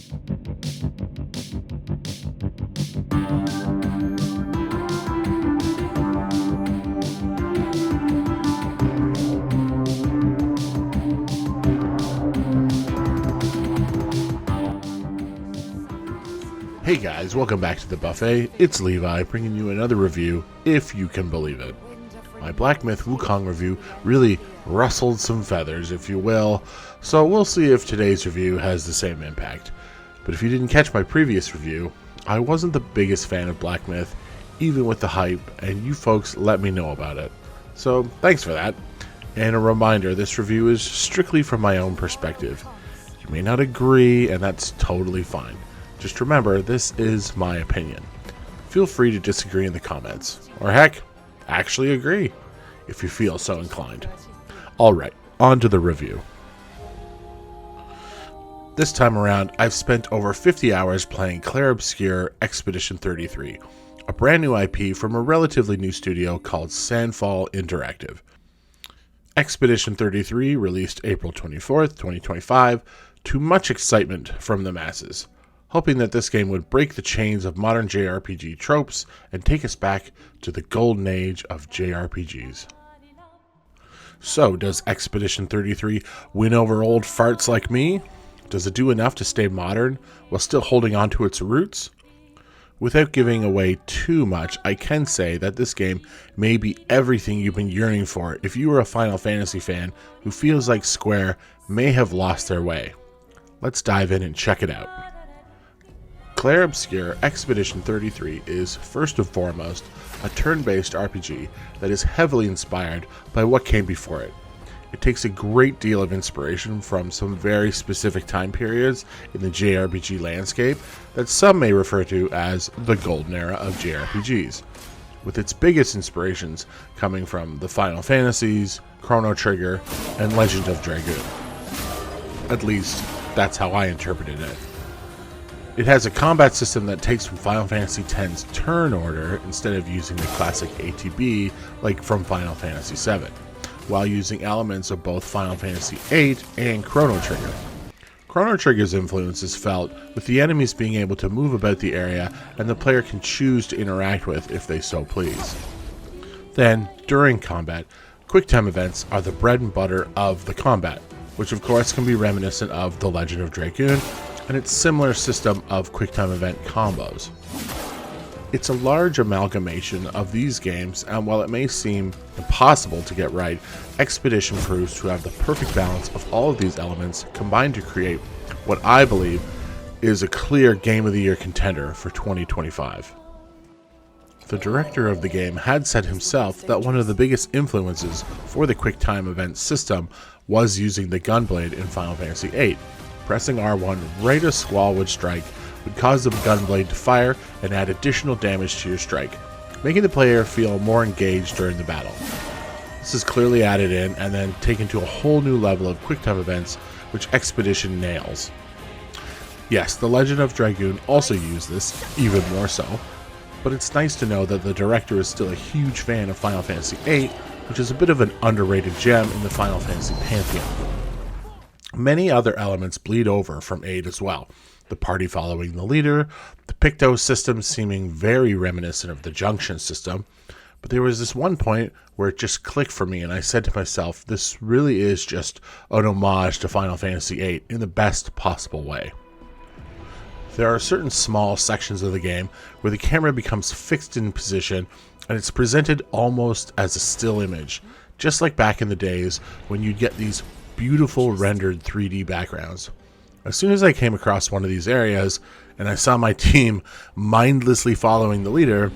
Hey guys, welcome back to the buffet. It's Levi bringing you another review, if you can believe it. My Black Myth Wukong review really rustled some feathers, if you will, so we'll see if today's review has the same impact. But if you didn't catch my previous review, I wasn't the biggest fan of Black Myth, even with the hype, and you folks let me know about it. So thanks for that. And a reminder, this review is strictly from my own perspective. You may not agree, and that's totally fine. Just remember, this is my opinion. Feel free to disagree in the comments, or heck, actually agree, if you feel so inclined. Alright, on to the review. This time around, I've spent over 50 hours playing Clair Obscur Expedition 33, a brand new IP from a relatively new studio called Sandfall Interactive. Expedition 33 released April 24th, 2025, to much excitement from the masses, hoping that this game would break the chains of modern JRPG tropes and take us back to the golden age of JRPGs. So, does Expedition 33 win over old farts like me? Does it do enough to stay modern while still holding on to its roots? Without giving away too much, I can say that this game may be everything you've been yearning for if you are a Final Fantasy fan who feels like Square may have lost their way. Let's dive in and check it out. Clair Obscur Expedition 33 is, first and foremost, a turn-based RPG that is heavily inspired by what came before it. It takes a great deal of inspiration from some very specific time periods in the JRPG landscape that some may refer to as the golden era of JRPGs, with its biggest inspirations coming from the Final Fantasies, Chrono Trigger, and Legend of Dragoon. At least, that's how I interpreted it. It has a combat system that takes from Final Fantasy X's turn order instead of using the classic ATB like from Final Fantasy VII, while using elements of both Final Fantasy VIII and Chrono Trigger. Chrono Trigger's influence is felt with the enemies being able to move about the area and the player can choose to interact with if they so please. Then, during combat, QuickTime events are the bread and butter of the combat, which of course can be reminiscent of The Legend of Dragoon and its similar system of QuickTime event combos. It's a large amalgamation of these games, and while it may seem impossible to get right, Expedition proves to have the perfect balance of all of these elements combined to create what I believe is a clear Game of the Year contender for 2025. The director of the game had said himself that one of the biggest influences for the QuickTime event system was using the gunblade in Final Fantasy VIII. Pressing R1 right as Squall would strike would cause the gunblade to fire and add additional damage to your strike, making the player feel more engaged during the battle. This is clearly added in and then taken to a whole new level of QuickTime events, which Expedition nails. Yes, The Legend of Dragoon also used this, even more so, but it's nice to know that the director is still a huge fan of Final Fantasy VIII, which is a bit of an underrated gem in the Final Fantasy pantheon. Many other elements bleed over from 8 as well. The party following the leader, the Picto system seeming very reminiscent of the Junction system, but there was this one point where it just clicked for me and I said to myself, this really is just an homage to Final Fantasy VIII in the best possible way. There are certain small sections of the game where the camera becomes fixed in position and it's presented almost as a still image, just like back in the days when you'd get these beautiful rendered 3D backgrounds. As soon as I came across one of these areas and I saw my team mindlessly following the leader,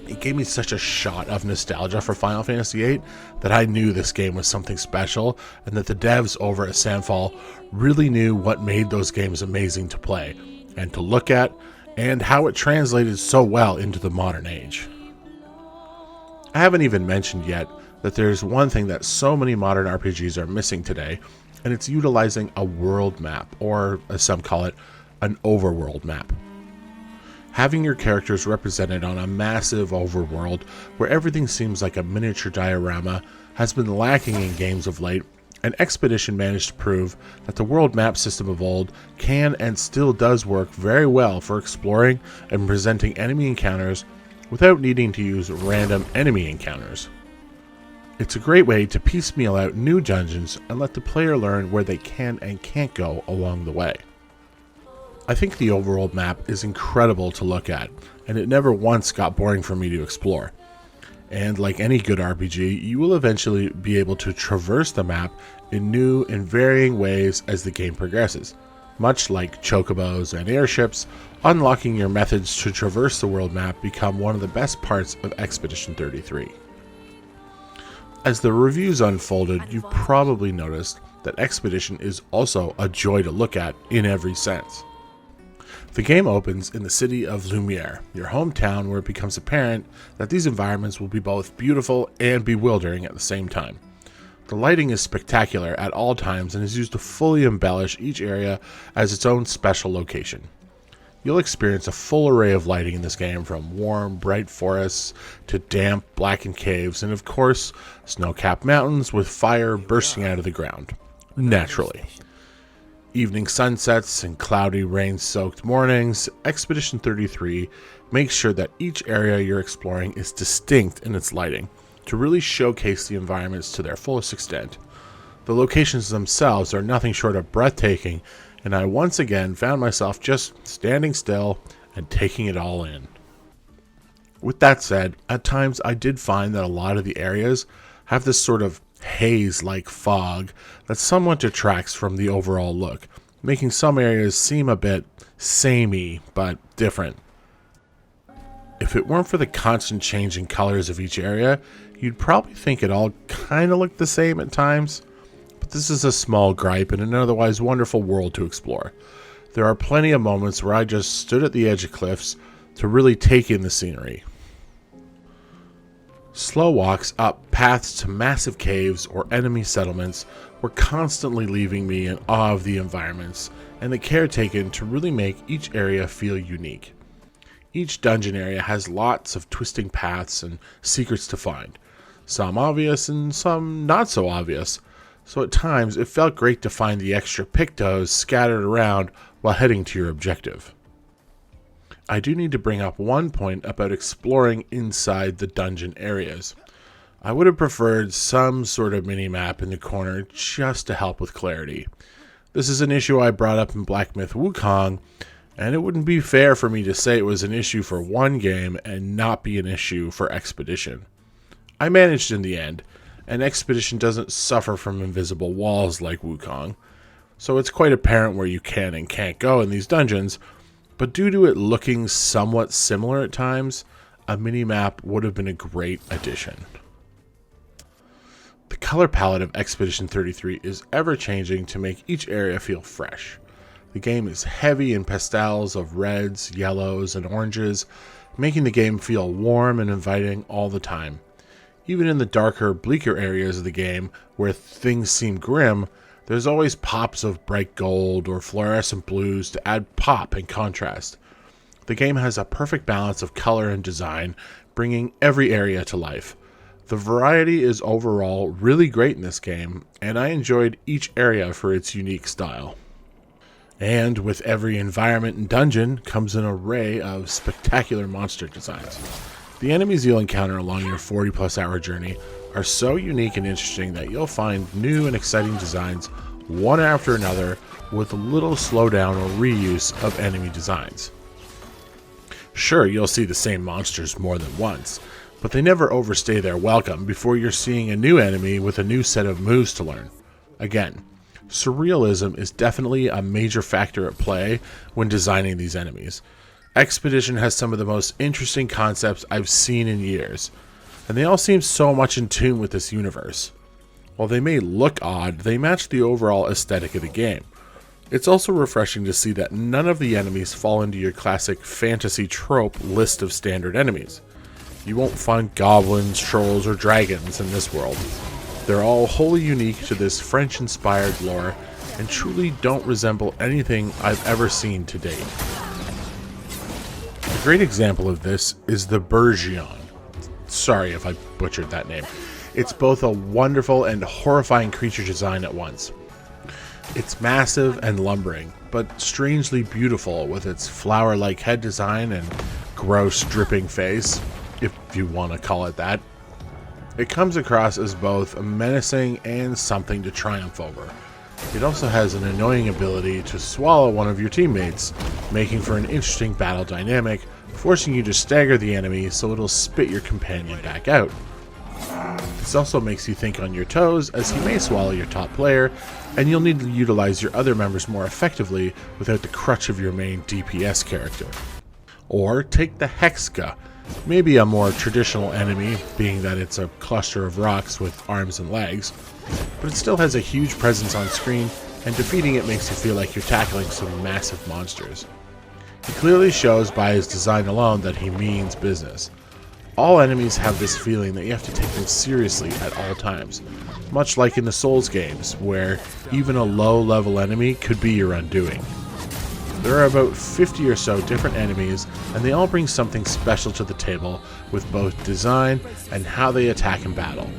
it gave me such a shot of nostalgia for Final Fantasy VIII that I knew this game was something special and that the devs over at Sandfall really knew what made those games amazing to play and to look at, and how it translated so well into the modern age. I haven't even mentioned yet that there's one thing that so many modern RPGs are missing today, and it's utilizing a world map, or as some call it, an overworld map. Having your characters represented on a massive overworld where everything seems like a miniature diorama has been lacking in games of late, An Expedition managed to prove that the world map system of old can and still does work very well for exploring and presenting enemy encounters without needing to use random enemy encounters. It's a great way to piecemeal out new dungeons and let the player learn where they can and can't go along the way. I think the overworld map is incredible to look at, and it never once got boring for me to explore. And like any good RPG, you will eventually be able to traverse the map in new and varying ways as the game progresses. Much like chocobos and airships, unlocking your methods to traverse the world map become one of the best parts of Expedition 33. As the reviews unfolded, you've probably noticed that Expedition is also a joy to look at in every sense. The game opens in the city of Lumiere, your hometown, where it becomes apparent that these environments will be both beautiful and bewildering at the same time. The lighting is spectacular at all times and is used to fully embellish each area as its own special location. You'll experience a full array of lighting in this game, from warm, bright forests to damp, blackened caves, and of course, snow-capped mountains with fire bursting out of the ground. Naturally. Evening sunsets and cloudy, rain-soaked mornings, Expedition 33 makes sure that each area you're exploring is distinct in its lighting, to really showcase the environments to their fullest extent. The locations themselves are nothing short of breathtaking, and I once again found myself just standing still and taking it all in. With that said, at times I did find that a lot of the areas have this sort of haze-like fog that somewhat detracts from the overall look, making some areas seem a bit samey but different. If it weren't for the constant changing colors of each area, you'd probably think it all kind of looked the same at times, but this is a small gripe in an otherwise wonderful world to explore. There are plenty of moments where I just stood at the edge of cliffs to really take in the scenery. Slow walks up paths to massive caves or enemy settlements were constantly leaving me in awe of the environments and the care taken to really make each area feel unique. Each dungeon area has lots of twisting paths and secrets to find, some obvious and some not so obvious, so at times it felt great to find the extra pictos scattered around while heading to your objective. I do need to bring up one point about exploring inside the dungeon areas. I would have preferred some sort of mini-map in the corner just to help with clarity. This is an issue I brought up in Black Myth Wukong, and it wouldn't be fair for me to say it was an issue for one game and not be an issue for Expedition. I managed in the end, and Expedition doesn't suffer from invisible walls like Wukong, so it's quite apparent where you can and can't go in these dungeons, but due to it looking somewhat similar at times, a mini-map would have been a great addition. The color palette of Expedition 33 is ever-changing to make each area feel fresh. The game is heavy in pastels of reds, yellows, and oranges, making the game feel warm and inviting all the time. Even in the darker, bleaker areas of the game, where things seem grim, there's always pops of bright gold or fluorescent blues to add pop and contrast. The game has a perfect balance of color and design, bringing every area to life. The variety is overall really great in this game, and I enjoyed each area for its unique style. And with every environment and dungeon comes an array of spectacular monster designs. The enemies you'll encounter along your 40-plus hour journey are so unique and interesting that you'll find new and exciting designs one after another with little slowdown or reuse of enemy designs. Sure, you'll see the same monsters more than once, but they never overstay their welcome before you're seeing a new enemy with a new set of moves to learn. Again, surrealism is definitely a major factor at play when designing these enemies. Expedition has some of the most interesting concepts I've seen in years, and they all seem so much in tune with this universe. While they may look odd, they match the overall aesthetic of the game. It's also refreshing to see that none of the enemies fall into your classic fantasy trope list of standard enemies. You won't find goblins, trolls, or dragons in this world. They're all wholly unique to this French-inspired lore and truly don't resemble anything I've ever seen to date. A great example of this is the Burgion. Sorry if I butchered that name. It's both a wonderful and horrifying creature design at once. It's massive and lumbering, but strangely beautiful with its flower-like head design and gross dripping face, if you want to call it that. It comes across as both menacing and something to triumph over. It also has an annoying ability to swallow one of your teammates, making for an interesting battle dynamic, forcing you to stagger the enemy so it'll spit your companion back out. This also makes you think on your toes, as he may swallow your top player, and you'll need to utilize your other members more effectively without the crutch of your main DPS character. Or take the Hexka, maybe a more traditional enemy, being that it's a cluster of rocks with arms and legs, but it still has a huge presence on screen, and defeating it makes you feel like you're tackling some massive monsters. He clearly shows by his design alone that he means business. All enemies have this feeling that you have to take them seriously at all times, much like in the Souls games, where even a low-level enemy could be your undoing. There are about 50 or so different enemies, and they all bring something special to the table with both design and how they attack in battle.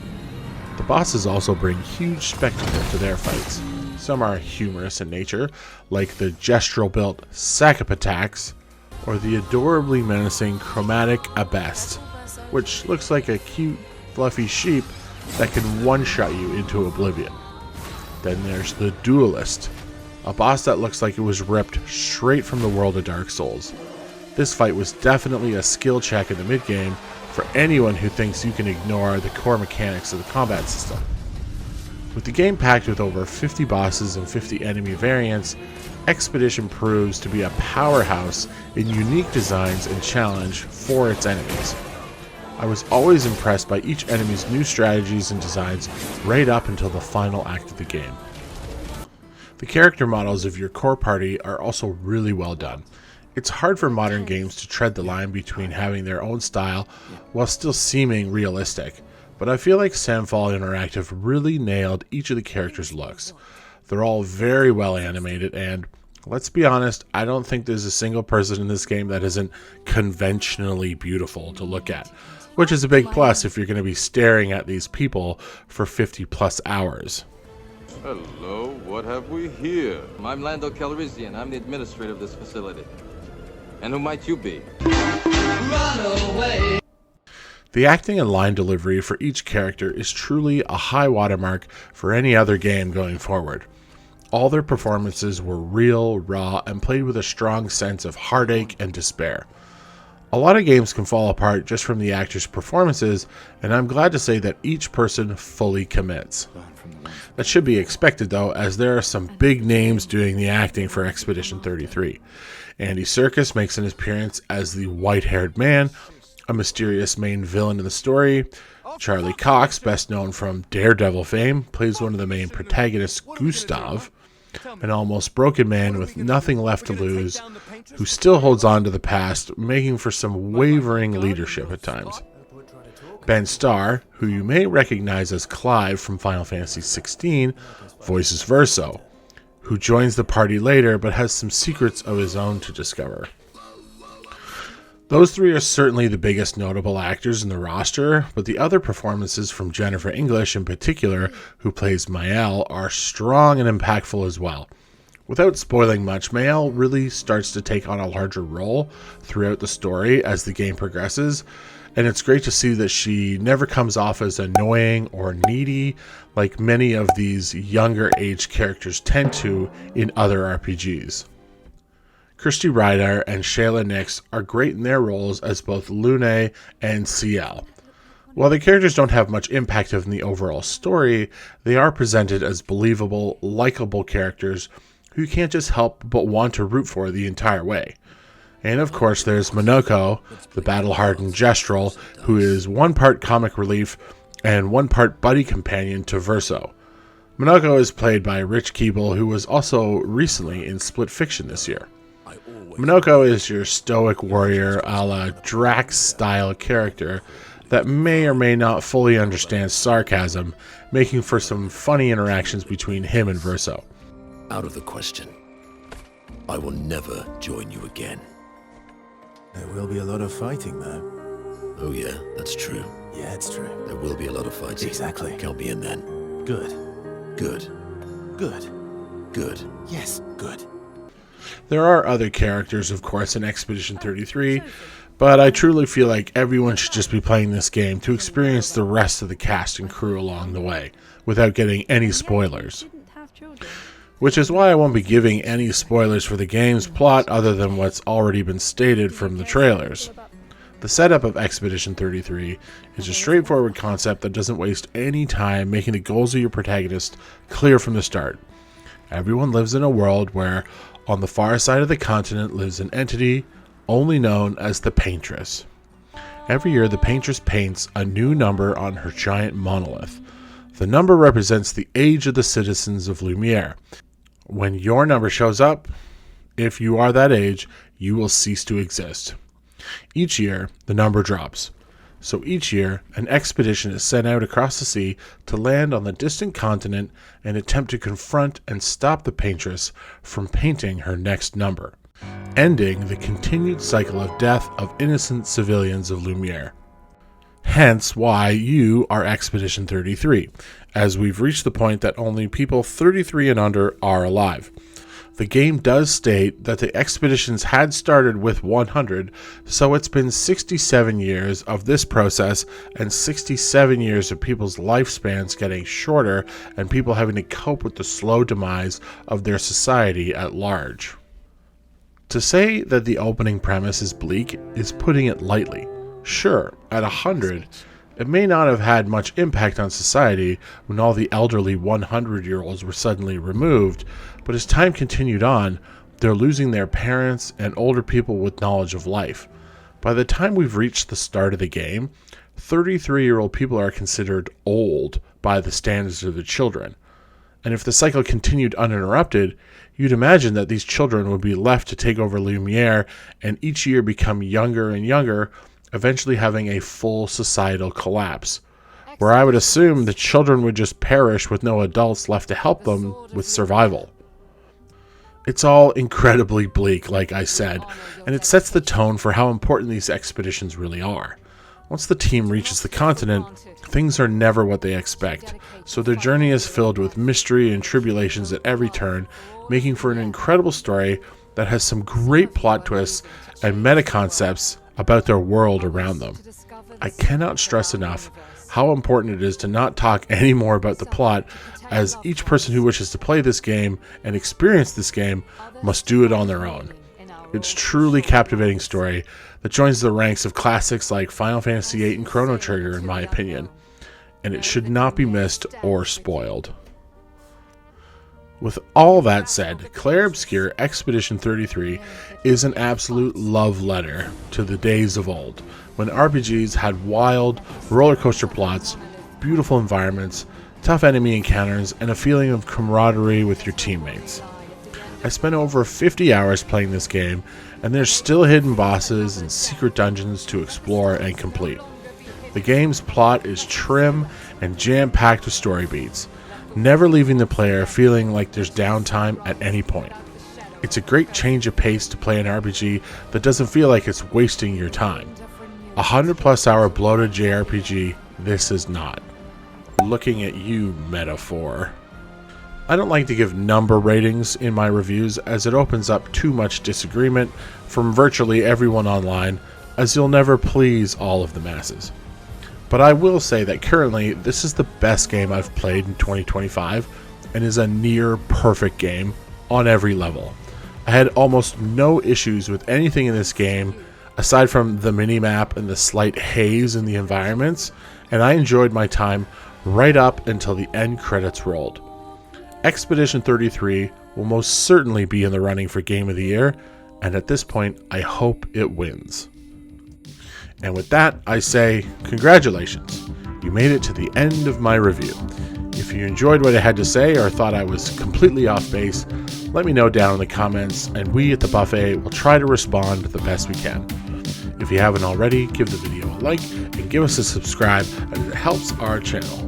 The bosses also bring huge spectacle to their fights. Some are humorous in nature, like the gestural-built Sakap attacks, or the adorably menacing Chromatic Abest, which looks like a cute, fluffy sheep that can one-shot you into oblivion. Then there's the Duelist, a boss that looks like it was ripped straight from the world of Dark Souls. This fight was definitely a skill check in the mid-game for anyone who thinks you can ignore the core mechanics of the combat system. With the game packed with over 50 bosses and 50 enemy variants, Expedition proves to be a powerhouse in unique designs and challenge for its enemies. I was always impressed by each enemy's new strategies and designs right up until the final act of the game. The character models of your core party are also really well done. It's hard for modern games to tread the line between having their own style while still seeming realistic, but I feel like Sandfall Interactive really nailed each of the characters' looks. They're all very well animated, and let's be honest, I don't think there's a single person in this game that isn't conventionally beautiful to look at, which is a big plus if you're going to be staring at these people for 50 plus hours. Hello, what have we here? I'm Lando Calrissian. I'm the administrator of this facility. And who might you be? Run away! The acting and line delivery for each character is truly a high watermark for any other game going forward. All their performances were real, raw, and played with a strong sense of heartache and despair. A lot of games can fall apart just from the actors' performances, and I'm glad to say that each person fully commits. That should be expected though, as there are some big names doing the acting for Expedition 33. Andy Serkis makes an appearance as the white-haired man, a mysterious main villain in the story. Charlie Cox, best known from Daredevil fame, plays one of the main protagonists, Gustav, an almost broken man with nothing left to lose, who still holds on to the past, making for some wavering leadership at times. Ben Starr, who you may recognize as Clive from Final Fantasy XVI, voices Verso, who joins the party later but has some secrets of his own to discover. Those three are certainly the biggest notable actors in the roster, but the other performances from Jennifer English in particular, who plays Mael, are strong and impactful as well. Without spoiling much, Mael really starts to take on a larger role throughout the story as the game progresses, and it's great to see that she never comes off as annoying or needy like many of these younger age characters tend to in other RPGs. Christy Ryder and Shayla Nix are great in their roles as both Lune and CL. While the characters don't have much impact on the overall story, they are presented as believable, likable characters who you can't just help but want to root for the entire way. And of course there's Minoko, the battle-hardened Gestural, who is one part comic relief and one part buddy companion to Verso. Minoko is played by Rich Keeble, who was also recently in Split Fiction this year. Minoko is your stoic warrior a la Drax-style character that may or may not fully understand sarcasm, making for some funny interactions between him and Verso. Out of the question. I will never join you again. There will be a lot of fighting, though. Oh yeah, that's true. Yeah, it's true. There will be a lot of fighting. Exactly. Count me in then. Good. Good. Good. Good. Yes, good. There are other characters, of course, in Expedition 33, but I truly feel like everyone should just be playing this game to experience the rest of the cast and crew along the way, without getting any spoilers. Which is why I won't be giving any spoilers for the game's plot other than what's already been stated from the trailers. The setup of Expedition 33 is a straightforward concept that doesn't waste any time making the goals of your protagonist clear from the start. Everyone lives in a world where, on the far side of the continent, lives an entity only known as the Paintress. Every year, the Paintress paints a new number on her giant monolith. The number represents the age of the citizens of Lumiere. When your number shows up, if you are that age, you will cease to exist. Each year, the number drops. So each year, an expedition is sent out across the sea to land on the distant continent and attempt to confront and stop the Paintress from painting her next number, ending the continued cycle of death of innocent civilians of Lumiere. Hence why you are Expedition 33, as we've reached the point that only people 33 and under are alive. The game does state that the expeditions had started with 100, so it's been 67 years of this process and 67 years of people's lifespans getting shorter and people having to cope with the slow demise of their society at large. To say that the opening premise is bleak is putting it lightly. Sure, at 100, it may not have had much impact on society when all the elderly 100-year-olds were suddenly removed, but as time continued on, they're losing their parents and older people with knowledge of life. By the time we've reached the start of the game, 33-year-old people are considered old by the standards of the children. And if the cycle continued uninterrupted, you'd imagine that these children would be left to take over Lumiere and each year become younger and younger, eventually having a full societal collapse, where I would assume the children would just perish with no adults left to help them with survival. It's all incredibly bleak, like I said, and it sets the tone for how important these expeditions really are. Once the team reaches the continent, things are never what they expect, so their journey is filled with mystery and tribulations at every turn, making for an incredible story that has some great plot twists and meta concepts about their world around them. I cannot stress enough how important it is to not talk any more about the plot, as each person who wishes to play this game and experience this game must do it on their own. It's truly captivating story that joins the ranks of classics like Final Fantasy VIII and Chrono Trigger, in my opinion, and it should not be missed or spoiled. With all that said, Clair Obscur Expedition 33 is an absolute love letter to the days of old, when RPGs had wild, roller coaster plots, beautiful environments, tough enemy encounters, and a feeling of camaraderie with your teammates. I spent over 50 hours playing this game, and there's still hidden bosses and secret dungeons to explore and complete. The game's plot is trim and jam-packed with story beats, never leaving the player feeling like there's downtime at any point. It's a great change of pace to play an RPG that doesn't feel like it's wasting your time. 100+ hour bloated JRPG, this is not. Looking at you, metaphor. I don't like to give number ratings in my reviews, as it opens up too much disagreement from virtually everyone online, as you'll never please all of the masses. But I will say that currently, this is the best game I've played in 2025, and is a near perfect game on every level. I had almost no issues with anything in this game, aside from the minimap and the slight haze in the environments, and I enjoyed my time right up until the end credits rolled. Expedition 33 will most certainly be in the running for Game of the Year, and at this point, I hope it wins. And with that, I say, congratulations. You made it to the end of my review. If you enjoyed what I had to say or thought I was completely off base, let me know down in the comments, and we at the Buffet will try to respond the best we can. If you haven't already, give the video a like and give us a subscribe, as it helps our channel.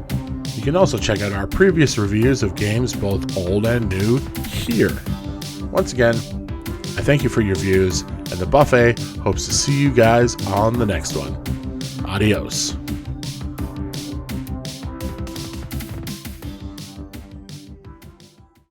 You can also check out our previous reviews of games, both old and new, here. Once again, I thank you for your views, and the Buffet hopes to see you guys on the next one. Adios.